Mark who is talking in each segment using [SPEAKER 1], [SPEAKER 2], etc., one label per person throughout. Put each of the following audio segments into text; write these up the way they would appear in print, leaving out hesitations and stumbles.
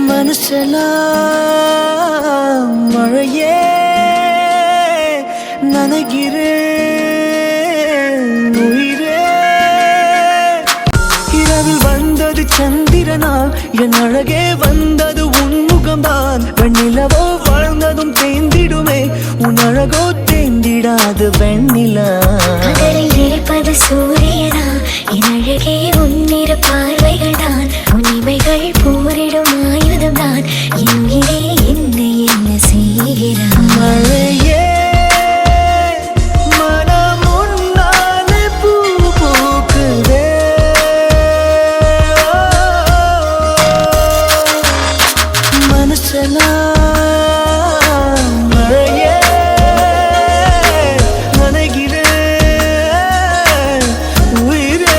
[SPEAKER 1] மனசெல்லாம் மழையே நனைகிறேன் உயிரே. இரவில் வந்தது சந்திரனால் என் அழகே வந்தது உன்முகம்தான். வெண்ணிலவோ வாழ்ந்ததும் தேந்திடுமே உன் அழகோ தேந்திடாது வெண்ணிலா.
[SPEAKER 2] இருப்பது சூரியனா என் அழகே உன்னிரு பார்வைகள் தான். உன்னிமைகள் போரிடும் ஆயுதம் தான். என் உயிரே என்ன செய்கிறான்
[SPEAKER 1] மழையே மனம் உன்னாலே பூ பூக்குதே. மனசெல்லாம் மழையே நனைகிறேன் உயிரே.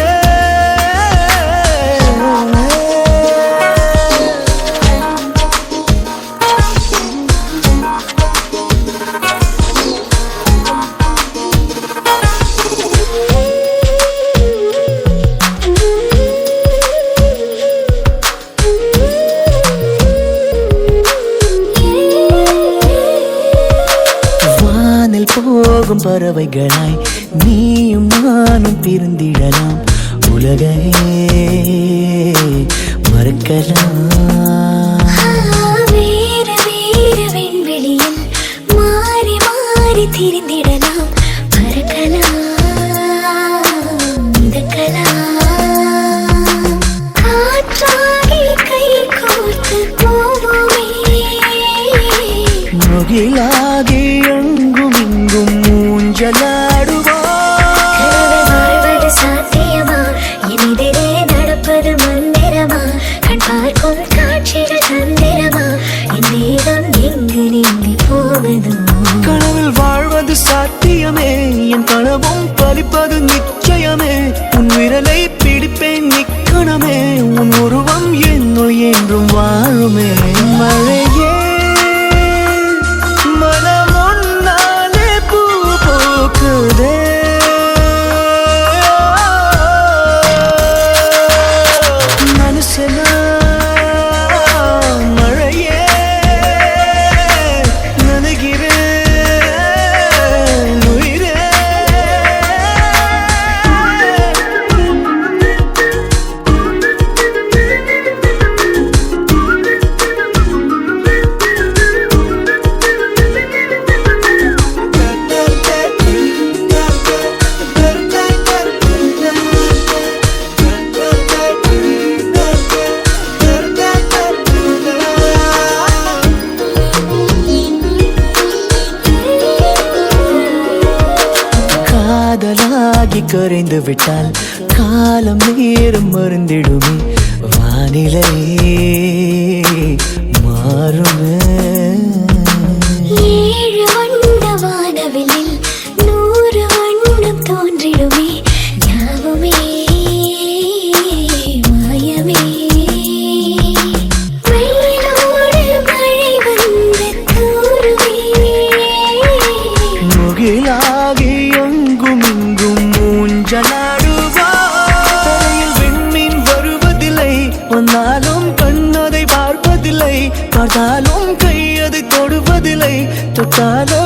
[SPEAKER 1] போகும் பறவைகளாய் நீயும் நானும் பிரிந்திடலாம். உலகையே மறக்கலாம்.
[SPEAKER 2] வேறு வேறு விண்வெளியில் மாறி மாறி திரிந்திடலாம். பறக்கலாம் மிதக்கலாம். காற்றாகி கை கோர்த்து போவோமே.
[SPEAKER 1] முகிலாகி எங்கும் இங்கும் மூஞ்சலாடுவாழ்வது
[SPEAKER 2] சாத்தியமா? எதிரே நடப்பது மந்திரமா? கண் பார்க்கும் காட்சிகள் தந்திரமா? என் தேகம் எங்கு நீங்கி போவதோ?
[SPEAKER 1] கனவில் வாழ்வது சாத்தியமே என் கனவும் பலிப்பது நிச்சயமே. உன் விரலை பிடிப்பேன் நிக்கணமே உன் உருவம் என்னுள் என்றும் வாழுமே. மழையே மனம் உன்னாலே பூ பூக்குதே. மனசெல்லாம் மழையே நனைகிறேன் உயிரே. காதலாகி கரைந்து விட்டால் காலம் நேரம் மருந்திடுமே. வானிலை மாறுமே.
[SPEAKER 2] ஏழு வண்ண வானவில்லில் 100 வண்ணம் தோன்றிடுமே. யாவுமே மாயமே. வெயிலோடு மழை வந்து தூருமே.
[SPEAKER 1] முகிலாகி எங்கும் இங்கும் மூஞ்சலாடுவாயில் விண்மீன் வருவதில்லை. வந்தாலும் கண்ணதை பார்ப்பதில்லை. பார்த்தாலும் கையதை தொடுவதில்லை. தொட்டாலும்